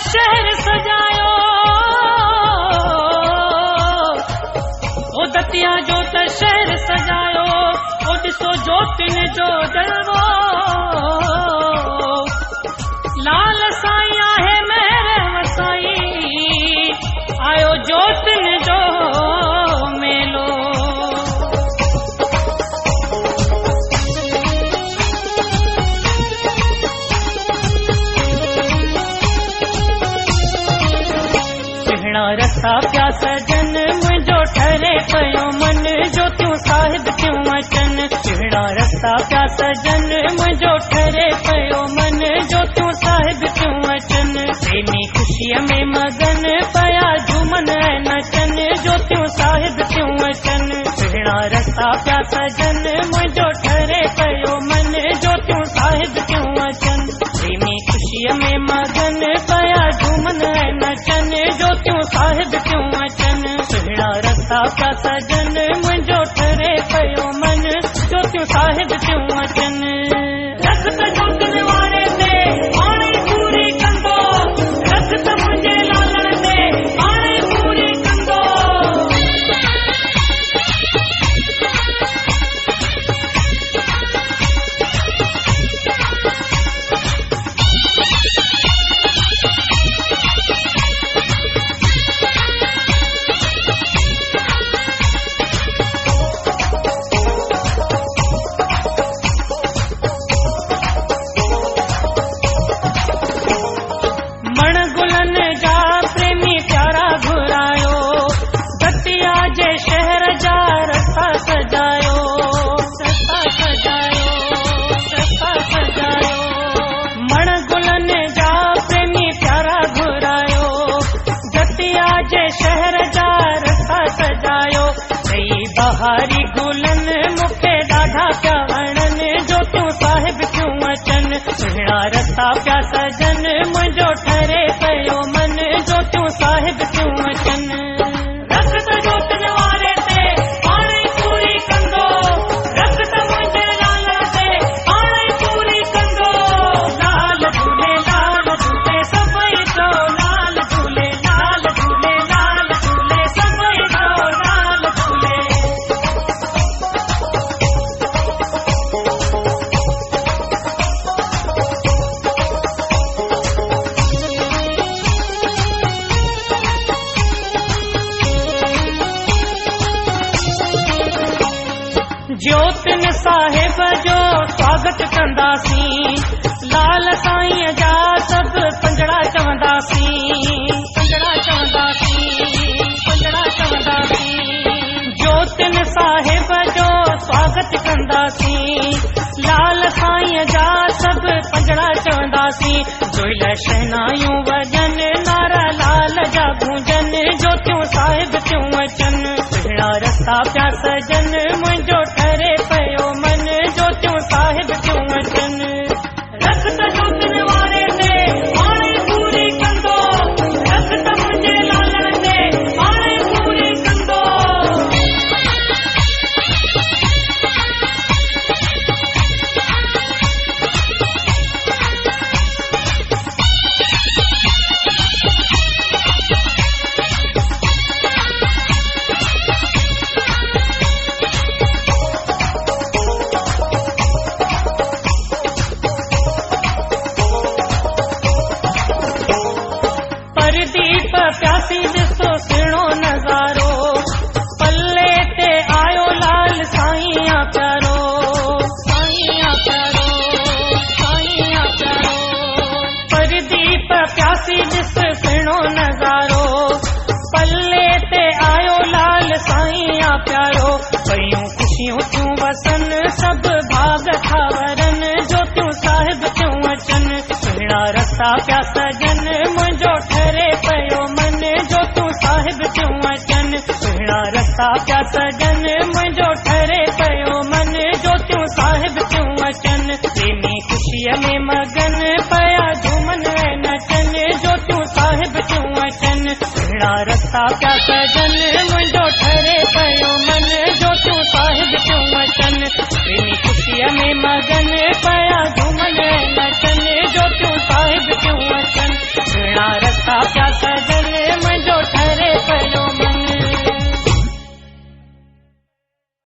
शहर सजायो, ओ दतिया जो त शहर सजायो, ओ ॾिसो ज्योतिन जो जलवो, लाल साईं आहे मेरे वसाई, आयो ज्योतिन जो मेलो। सुहिणा रस्ता पिया सजन, मुंहिंजो ठरे पियो मन, ज्योतियूं साहिब थियूं अचनि। सुहिणा रस्ता पिया सजन, मुंहिंजो ठरे पियो मन, ज्योतियूं साहिब थियूं अचनि। प्रेमी ख़ुशीअ में मगन पिया झूमन ऐं नचनि, ज्योतियूं साहिब थियूं अचनि। सुहिणा रस्ता पिया सजन, मुंहिंजो ठरे पियो मन, ज्योतियूं साहिब थियूं अचनि। प्रेमी ख़ुशीअ में मगन पिया झूमन ऐं नचनि, ज्योतियूं साहिब थियूं अचनि। सुहिणा रस्ता पिया सजन, मुंहिंजो ठरे पियो मन, ज्योतियूं साहिब थियूं अचनि। रख त ज्योतिन वारे ते हाणे पूरी कंदो, रख त मुंहिंजे लालण ते हाणे पूरी कंदो। बहारी गुलन मूंखे ॾाढा पिया वणनि, ज्योतियूं साहिब थियूं अचनि। सुहिणा रस्ता पिया सजन, मुंहिंजो ठरे पियो मन, ज्योतियूं साहिब थियूं अचनि। रख त ज्योतिन वारे ते हाणे पूरी कंदो, रख त मुंहिंजे लाल ते हाणे पूरी कंदो। लाल झूले सभई तो, लाल झूले लाल झूले सभई तो, लाल झूले। ज्योतिन साहिब जो स्वागत कंदासीं, लाल साईं जा सभु पंजड़ा चवंदासीं, पंजड़ा चवंदासीं, पंजड़ा चवंदासीं। ज्योतिन साहिब जो स्वागत कंदासीं, लाल साईं जा सभु पंजड़ा चवंदासीं। जोइल शहनायूं वॼन, नारा लाल जा गूंजन, ज्योतियूं साहिब थियूं अचनि। सुहिणा रस्ता पिया सजन, मुंहिंजो ठरे पियो मन, ज्योतियूं साहिब थियूं अचनि। रख त ज्योतिन वारे ते हाणे पूरी कंदो, रख त मुंहिंजे लालण ते हाणे पूरी कंदो। प्यासी ॾिसो सुहिणो नज़ारो, पल्ले ते आयो लाल साईं प्यारो, साईं प्यारो, साईं प्यारो। परदीप प्यासी ॾिस सुहिणो नज़ारो, पल्ले ते आयो लाल साईं प्यारो। पयूं ख़ुशियूं थियूं वसन, सभु भाग था वरनि, ज्योतियूं साहिब थियूं अचनि। सुहिणा रस्ता पिया सजन, मुंहिंजो ठरे पियो मन, ज्योतियूं साहिब थियूं अचनि। सुहिणा रस्ता पिया सजन, मुंहिंजो ठरे पियो मन, ज्योतियूं साहिब थियूं अचनि। प्रेमी ख़ुशीअ में मगन पिया झूमन ऐं नचनि, ज्योतियूं साहिब थियूं अचनि। सुहिणा रस्ता पिया सजन, मुंहिंजो ठरे पियो मन, ज्योतियूं साहिब थियूं अचनि। प्रेमी ख़ुशीअ में मगन पिया झूमन ऐं नचनि, ज्योतियूं साहिब थियूं अचनि। सुहिणा प्यासा